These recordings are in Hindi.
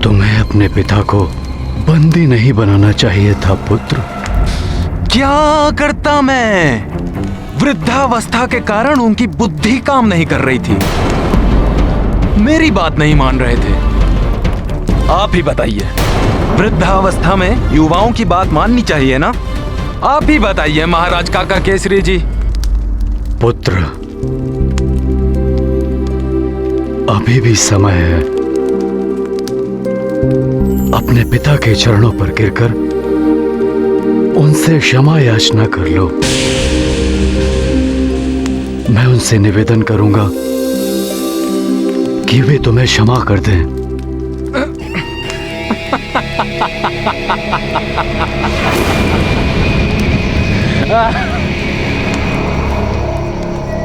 तुम्हें अपने पिता को बंदी नहीं बनाना चाहिए था पुत्र। क्या करता मैं? वृद्धावस्था के कारण उनकी बुद्धि काम नहीं कर रही थी, मेरी बात नहीं मान रहे थे। आप ही बताइए, वृद्धावस्था में युवाओं की बात माननी चाहिए ना? आप ही बताइए महाराज काका केसरी जी। पुत्र, अभी भी समय है। अपने पिता के चरणों पर गिरकर उनसे क्षमा याचना कर लो। मैं उनसे निवेदन करूंगा कि वे तुम्हें क्षमा कर दें।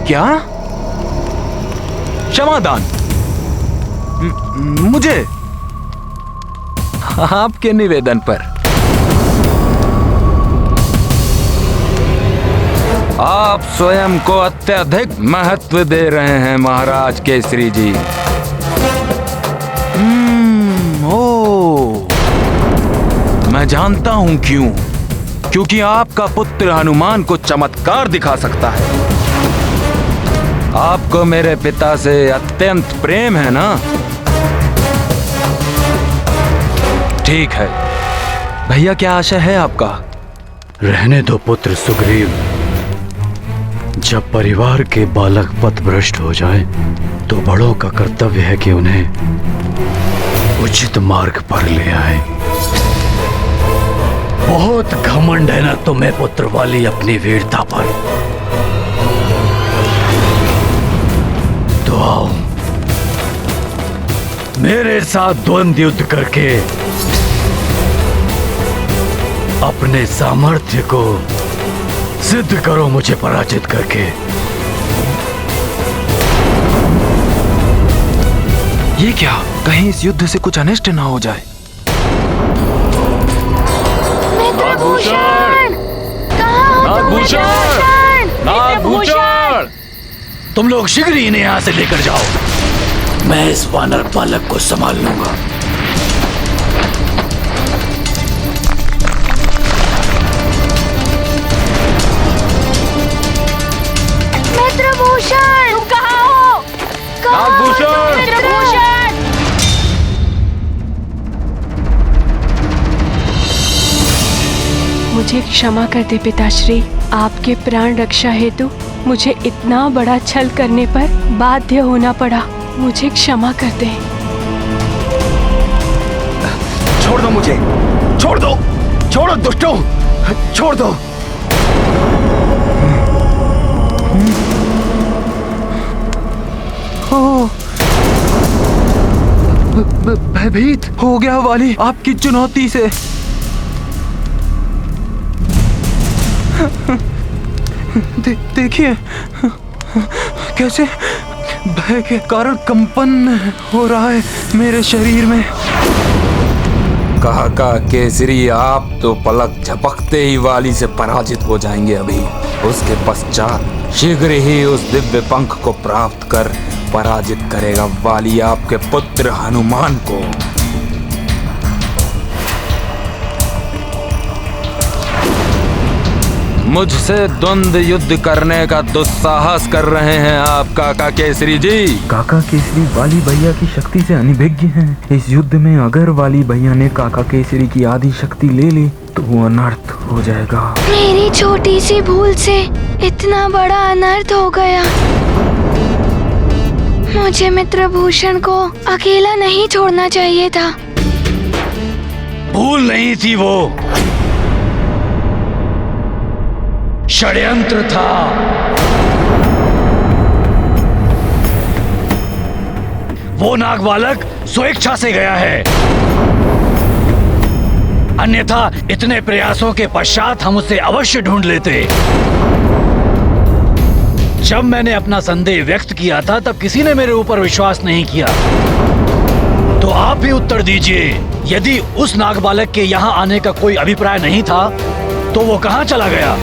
क्या? क्षमादान मुझे? आपके निवेदन पर? आप स्वयं को अत्यधिक महत्व दे रहे हैं महाराज केसरी जी। ओ, मैं जानता हूं क्यों। क्योंकि आपका पुत्र हनुमान को चमत्कार दिखा सकता है। आपको मेरे पिता से अत्यंत प्रेम है ना? ठीक है भैया, क्या आशा है आपका? रहने दो पुत्र सुग्रीव। जब परिवार के बालक पथभ्रष्ट हो जाएं, तो बड़ों का कर्तव्य है कि उन्हें उचित मार्ग पर ले आए। बहुत घमंड है ना तुम्हें पुत्र वाली अपनी वीरता पर। तो आओ, मेरे साथ द्वंद्व युद्ध करके अपने सामर्थ्य को सिद्ध करो, मुझे पराजित करके। ये क्या? कहीं इस युद्ध से कुछ अनिष्ट ना हो जाए। नागभूषण! नागभूषण! तुम लोग शीघ्र ही इन्हें यहां से लेकर जाओ। मैं इस वानर बालक को संभाल लूंगा। मित्रभूषण! तुम कहाँ हो? नागभूषण! मित्रभूषण! मुझे क्षमा कर दे पिताश्री। आपके प्राण रक्षा हेतु मुझे इतना बड़ा छल करने पर बाध्य होना पड़ा। मुझे क्षमा कर दे। छोड़ दो मुझे, छोड़ दो, छोड़ो दुष्टों, छोड़ दो। भयभीत हो गया वाली आपकी चुनौती से। देखिए कैसे भय के कारण कंपन हो रहा है मेरे शरीर में। काका केसरी, आप तो पलक झपकते ही वाली से पराजित हो जाएंगे। अभी उसके पश्चात शीघ्र ही उस दिव्य पंख को प्राप्त कर पराजित करेगा वाली आपके पुत्र हनुमान को। मुझसे द्वंद्व युद्ध करने का दुस्साहस कर रहे हैं आप काका केसरी जी। काका केसरी वाली भैया की शक्ति से अनिभिज्ञ हैं। इस युद्ध में अगर वाली भैया ने काका केसरी की आधी शक्ति ले ली तो वो अनर्थ हो जाएगा। मेरी छोटी सी भूल से इतना बड़ा अनर्थ हो गया। मुझे मित्रभूषण को अकेला नहीं छोड़ना चाहिए था। भूल नहीं थी, वो षड्यंत्र था। वो नाग बालक स्वेच्छा से गया है, अन्यथा इतने प्रयासों के पश्चात हम उसे अवश्य ढूंढ लेते। जब मैंने अपना संदेह व्यक्त किया था तब किसी ने मेरे ऊपर विश्वास नहीं किया। तो आप भी उत्तर दीजिए, यदि उस नाग बालक के यहाँ आने का कोई अभिप्राय नहीं था तो वो कहाँ चला गया?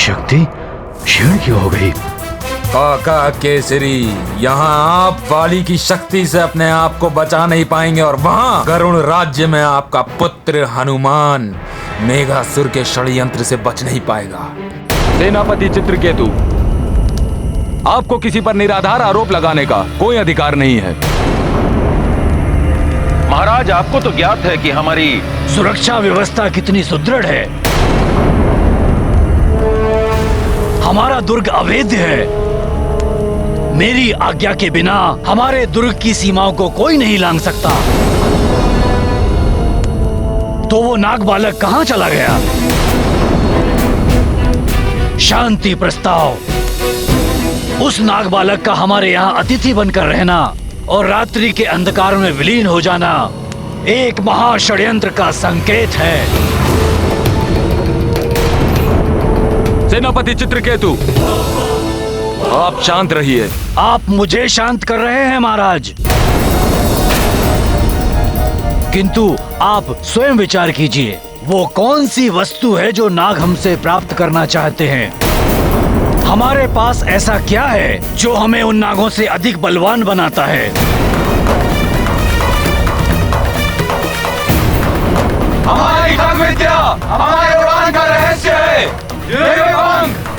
शक्ति क्षीण क्यों हो गई? काका केसरी, यहाँ आप वाली की शक्ति से अपने आप को बचा नहीं पाएंगे और वहाँ गरुण राज्य में आपका पुत्र हनुमान मेघासुर के षड्यंत्र से बच नहीं पाएगा। सेनापति चित्रकेतु, आपको किसी पर निराधार आरोप लगाने का कोई अधिकार नहीं है। महाराज, आपको तो ज्ञात है कि हमारी सुरक्षा व्यवस्था कितनी सुदृढ़ है। हमारा दुर्ग अभेद्य है। मेरी आज्ञा के बिना हमारे दुर्ग की सीमाओं को कोई नहीं लांघ सकता। तो वो नाग बालक कहां चला गया? शांति प्रस्ताव। उस नाग बालक का हमारे यहाँ अतिथि बनकर रहना और रात्रि के अंधकार में विलीन हो जाना एक महाषड्यंत्र का संकेत है। सेनापति चित्रकेतु, आप शांत रहिए। आप मुझे शांत कर रहे हैं महाराज, किंतु आप स्वयं विचार कीजिए, वो कौन सी वस्तु है जो नाग हमसे प्राप्त करना चाहते हैं? हमारे पास ऐसा क्या है जो हमें उन नागों से अधिक बलवान बनाता है? हमारी नाग विद्या हमारे उड़ान का रहस्य है। ये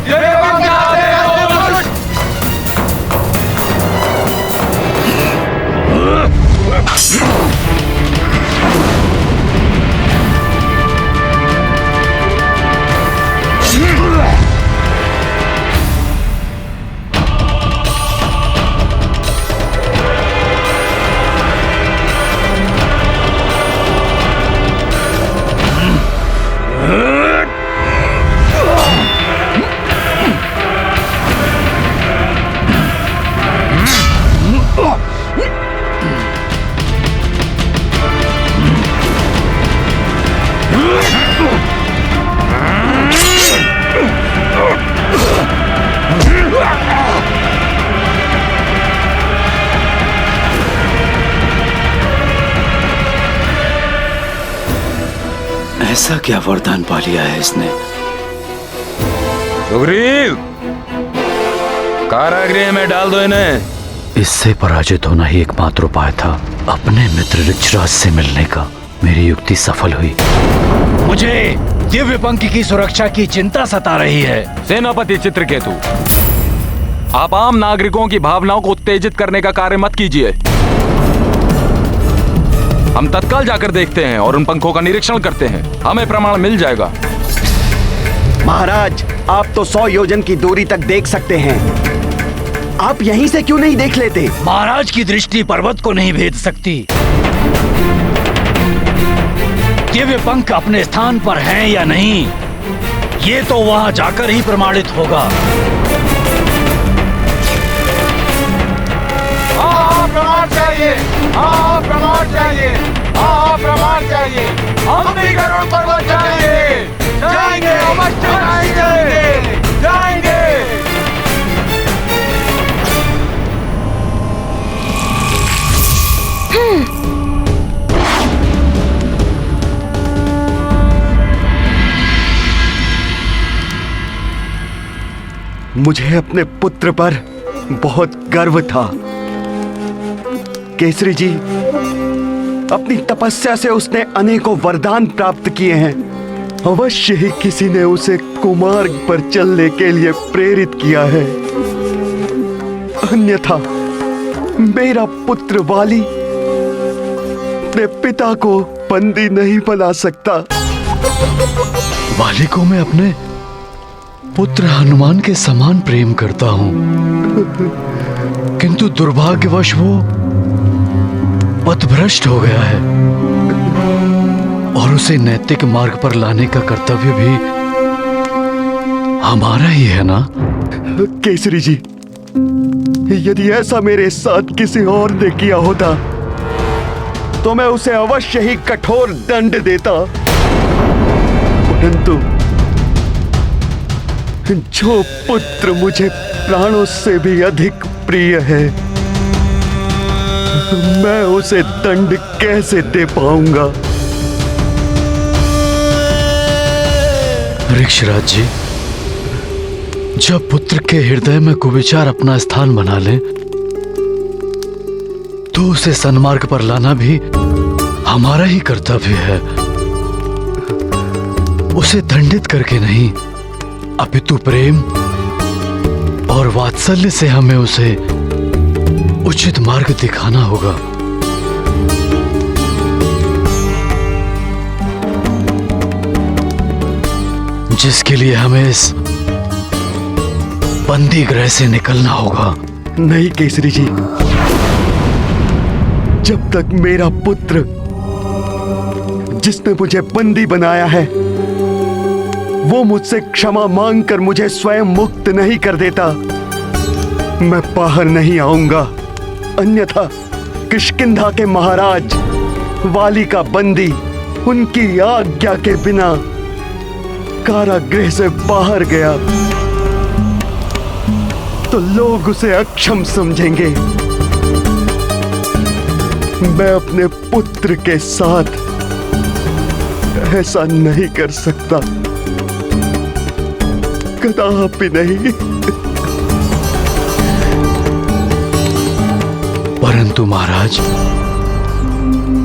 पंख चाहते हैं दुष्ट। ऐसा क्या वरदान पा लिया है इसने? सुग्रीव, कारागृह में डाल दो इन्हें। इससे पराजित होना ही एकमात्र उपाय था अपने मित्र ऋक्षराज से मिलने का। मेरी युक्ति सफल हुई। मुझे दिव्य पंख की सुरक्षा की चिंता सता रही है। सेनापति चित्रकेतु, आप आम नागरिकों की भावनाओं को उत्तेजित करने का कार्य मत कीजिए। हम तत्काल जाकर देखते हैं और उन पंखों का निरीक्षण करते हैं। हमें प्रमाण मिल जाएगा। महाराज, आप तो 100 योजन की दूरी तक देख सकते हैं। आप यहीं से क्यों नहीं देख लेते? महाराज की दृष्टि पर्वत को नहीं भेद सकती। दिव्य पंख अपने स्थान पर हैं या नहीं, ये तो वहां जाकर ही प्रमाणित होगा। प्रमाण चाहिए, प्रमाण चाहिए, प्रमाण चाहिए। हम भी गरुड़ पर्वत जाएंगे, जाएंगे, अवश्य जाएंगे, जाएंगे। मुझे अपने पुत्र पर बहुत गर्व था। केसरी जी, अपनी तपस्या से उसने अनेकों वरदान प्राप्त किए हैं। अवश्य ही किसी ने उसे कुमार्ग पर चलने के लिए प्रेरित किया है। अन्यथा मेरा पुत्र वाली अपने पिता को बंदी नहीं बना सकता। वाली को मैं अपने पुत्र हनुमान के समान प्रेम करता हूं, किंतु दुर्भाग्यवश वो पथभ्रष्ट हो गया है और उसे नैतिक मार्ग पर लाने का कर्तव्य भी हमारा ही है ना? केसरी जी, यदि ऐसा मेरे साथ किसी और ने किया होता तो मैं उसे अवश्य ही कठोर दंड देता, परंतु जो पुत्र मुझे प्राणों से भी अधिक प्रिय है, मैं उसे दंड कैसे दे पाऊंगा? ऋक्षराज जी, जब पुत्र के हृदय में कुविचार अपना स्थान बना ले तो उसे सन्मार्ग पर लाना भी हमारा ही कर्तव्य है। उसे दंडित करके नहीं, अपितु प्रेम और वात्सल्य से हमें उसे उचित मार्ग दिखाना होगा। जिसके लिए हमें इस बंदी गृह से निकलना होगा। नहीं केसरी जी, जब तक मेरा पुत्र जिसने मुझे बंदी बनाया है वो मुझसे क्षमा मांगकर मुझे स्वयं मुक्त नहीं कर देता, मैं बाहर नहीं आऊंगा। अन्यथा किष्किंधा के महाराज वाली का बंदी उनकी आज्ञा के बिना कारागृह से बाहर गया तो लोग उसे अक्षम समझेंगे। मैं अपने पुत्र के साथ ऐसा नहीं कर सकता, कदापि नहीं। परंतु महाराज,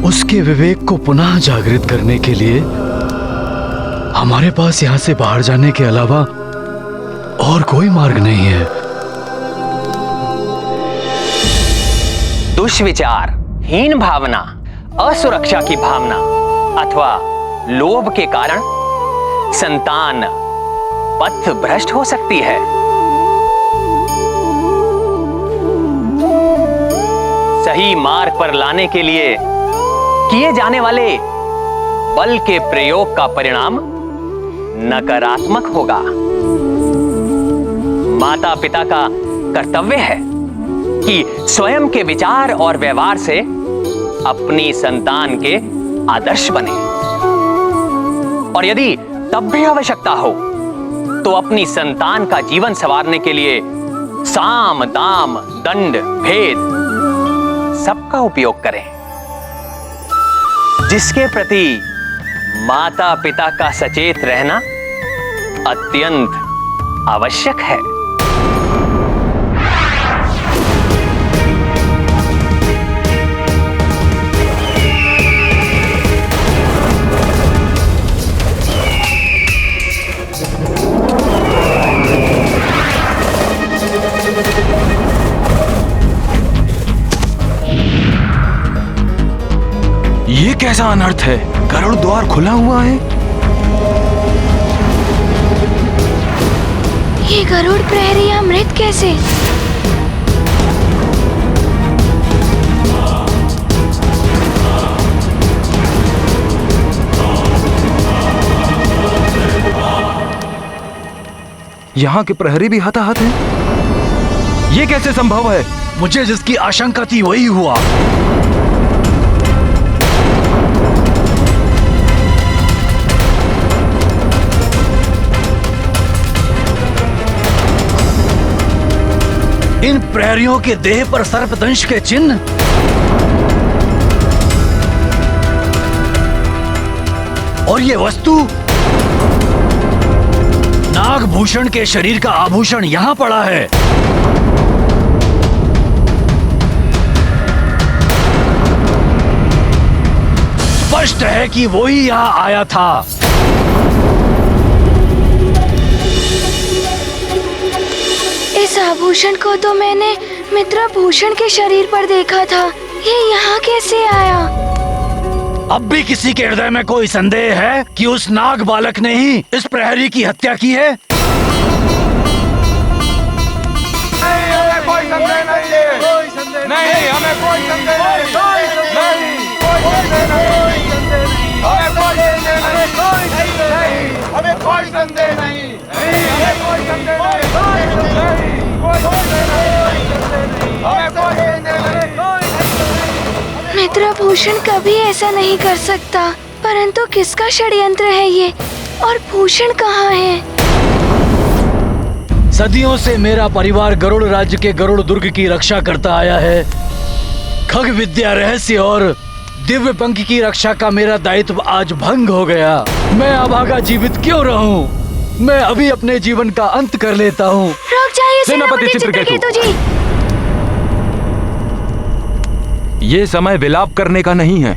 उसके विवेक को पुनः जागृत करने के लिए हमारे पास यहां से बाहर जाने के अलावा और कोई मार्ग नहीं है। दुष्विचार, हीन भावना, असुरक्षा की भावना अथवा लोभ के कारण संतान पथ भ्रष्ट हो सकती है। सही मार्ग पर लाने के लिए किए जाने वाले बल के प्रयोग का परिणाम नकारात्मक होगा। माता पिता का कर्तव्य है कि स्वयं के विचार और व्यवहार से अपनी संतान के आदर्श बने, और यदि तब भी आवश्यकता हो तो अपनी संतान का जीवन संवारने के लिए साम, दाम, दंड, भेद सबका उपयोग करें। जिसके प्रति माता पिता का सचेत रहना अत्यंत आवश्यक है। ये कैसा अनर्थ है? गरुड़ द्वार खुला हुआ है। ये गरुड़ प्रहरी अमृत कैसे? यहाँ के प्रहरी भी हताहत हैं। ये कैसे संभव है? मुझे जिसकी आशंका थी वही हुआ। इन प्रहरियों के देह पर सर्पदंश के चिन्ह, और ये वस्तु नागभूषण के शरीर का आभूषण यहां पड़ा है। स्पष्ट है कि वो ही यहां आया था। इस आभूषण को तो मैंने मित्रभूषण के शरीर पर देखा था, ये यहाँ कैसे आया? अब भी किसी के हृदय में कोई संदेह है कि उस नाग बालक ने ही इस प्रहरी की हत्या की है? नहीं, हमें कोई संदेह नहीं है। नहीं, हमें कोई संदेह नहीं। हमें कोई संदेह नहीं। मित्रभूषण कभी ऐसा नहीं कर सकता, परंतु किसका षड्यंत्र है ये, और भूषण कहाँ है? सदियों से मेरा परिवार गरुड़ राज्य के गरुड़ दुर्ग की रक्षा करता आया है। खग विद्या, रहस्य और दिव्य पंख की रक्षा का मेरा दायित्व आज भंग हो गया। मैं अभागा जीवित क्यों रहूं? मैं अभी अपने जीवन का अंत कर लेता हूँ। रुक जाइए सेनापति सेनापति चित्रकेतु। चित्रकेतु जी। ये समय विलाप करने का नहीं है।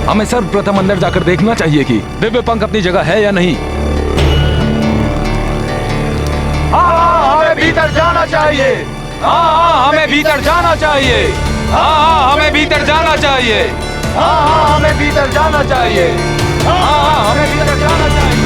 हमें सर्वप्रथम अंदर जाकर देखना चाहिए कि दिव्य पंख अपनी जगह है या नहीं। हमें भीतर जाना चाहिए। हमें भीतर जाना चाहिए। हमें भीतर जाना चाहिए। हमें भीतर जाना चाहिए। हमें भीतर जाना चाहिए।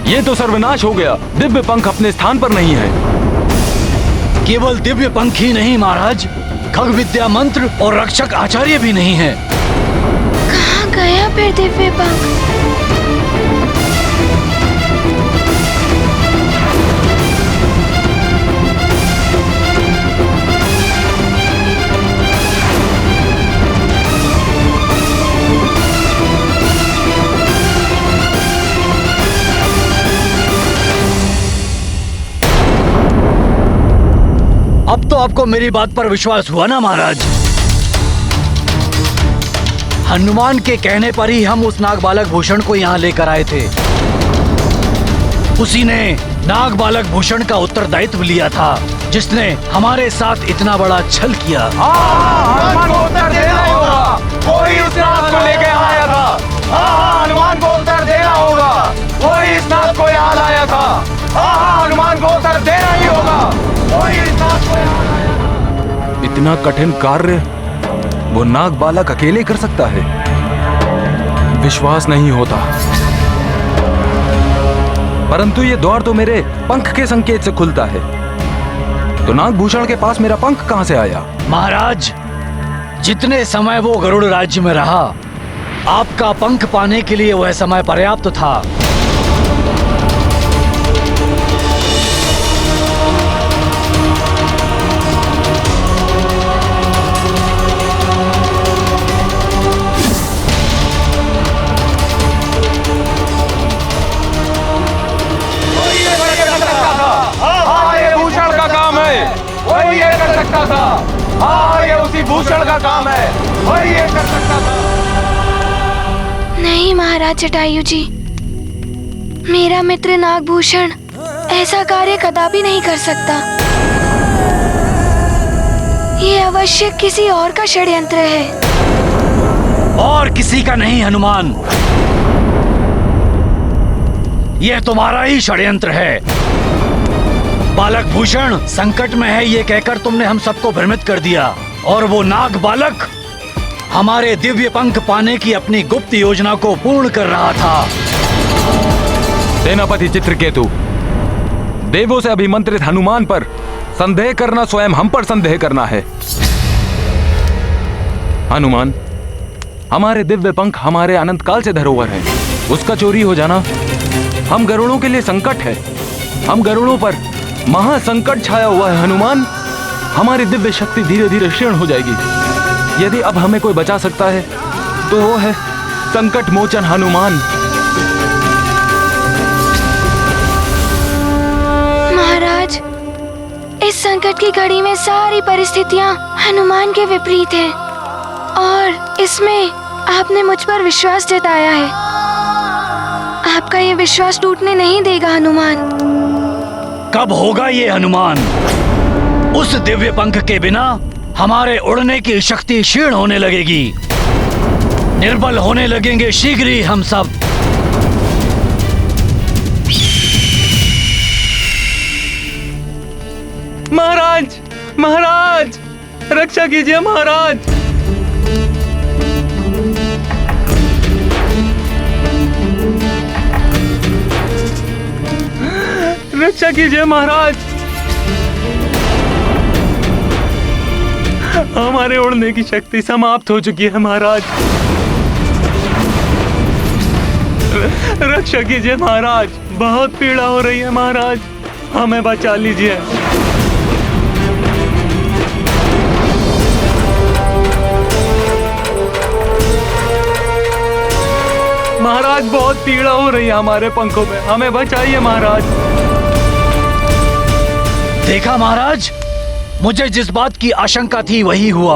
ये तो सर्वनाश हो गया। दिव्य पंख अपने स्थान पर नहीं है। केवल दिव्य पंख ही नहीं महाराज, खग विद्या मंत्र और रक्षक आचार्य भी नहीं है। कहाँ गया फिर दिव्य पंख? अब तो आपको मेरी बात पर विश्वास हुआ ना महाराज? हनुमान के कहने पर ही हम उस नाग बालक भूषण को यहाँ लेकर आए थे। उसी ने नाग बालक भूषण का उत्तरदायित्व लिया था, जिसने हमारे साथ इतना बड़ा छल किया। हनुमान को उत्तर देना होगा। कोई इस नाग को लेके आया था। हनुमान को उत्तर देना होगा। कोई इस नाग को यहाँ लाया था। हनुमान को उत्तर देना ही होगा। कोई इस नाग को यहाँ लाया था। इतना कठिन कार्य वो नाग बालक अकेले कर सकता है? विश्वास नहीं होता। परंतु ये द्वार तो मेरे पंख के संकेत से खुलता है, तो नागभूषण के पास मेरा पंख कहां से आया? महाराज, जितने समय वो गरुड़ राज्य में रहा, आपका पंख पाने के लिए वह समय पर्याप्त था। ये उसी भूषण का काम है। वही ये कर सकता था। नहीं महाराज जटायु जी, मेरा मित्र नागभूषण ऐसा कार्य कदापि नहीं कर सकता। ये अवश्य किसी और का षड्यंत्र है। और किसी का नहीं हनुमान, यह तुम्हारा ही षड्यंत्र है। बालक भूषण संकट में है ये कहकर तुमने हम सबको भ्रमित कर दिया, और वो नाग बालक हमारे दिव्य पंख पाने की अपनी गुप्त योजना को पूर्ण कर रहा था। सेनापति चित्रकेतु, देवों से अभिमंत्रित हनुमान पर संदेह करना स्वयं हम पर संदेह करना है। हनुमान, हमारे दिव्य पंख हमारे अनंत काल से धरोहर है। उसका चोरी हो जाना हम गरुड़ों के लिए संकट है। हम गरुड़ों पर महासंकट छाया हुआ है। हनुमान, हमारी दिव्य शक्ति धीरे धीरे क्षीण हो जाएगी। यदि अब हमें कोई बचा सकता है तो वो है संकट मोचन हनुमान। महाराज, इस संकट की घड़ी में सारी परिस्थितियां हनुमान के विपरीत हैं, और इसमें आपने मुझ पर विश्वास जताया है। आपका ये विश्वास टूटने नहीं देगा हनुमान। कब होगा ये हनुमान? उस दिव्य पंख के बिना हमारे उड़ने की शक्ति क्षीण होने लगेगी। निर्बल होने लगेंगे शीघ्र ही हम सब। महाराज, महाराज, रक्षा कीजिए महाराज। कीजिए महाराज। हमारे उड़ने की शक्ति समाप्त हो चुकी है महाराज। रक्षा कीजिए महाराज, बहुत पीड़ा हो रही है महाराज, हमें बचा लीजिए। महाराज बहुत पीड़ा हो रही है हमारे पंखों में, हमें बचाइए महाराज। देखा महाराज, मुझे जिस बात की आशंका थी वही हुआ,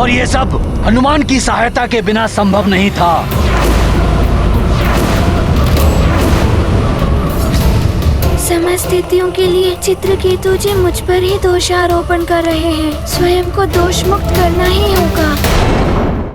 और ये सब हनुमान की सहायता के बिना संभव नहीं था। समस्त स्थितियों के लिए चित्रकेतु जी मुझ पर ही दोषारोपण कर रहे हैं। स्वयं को दोष मुक्त करना ही होगा।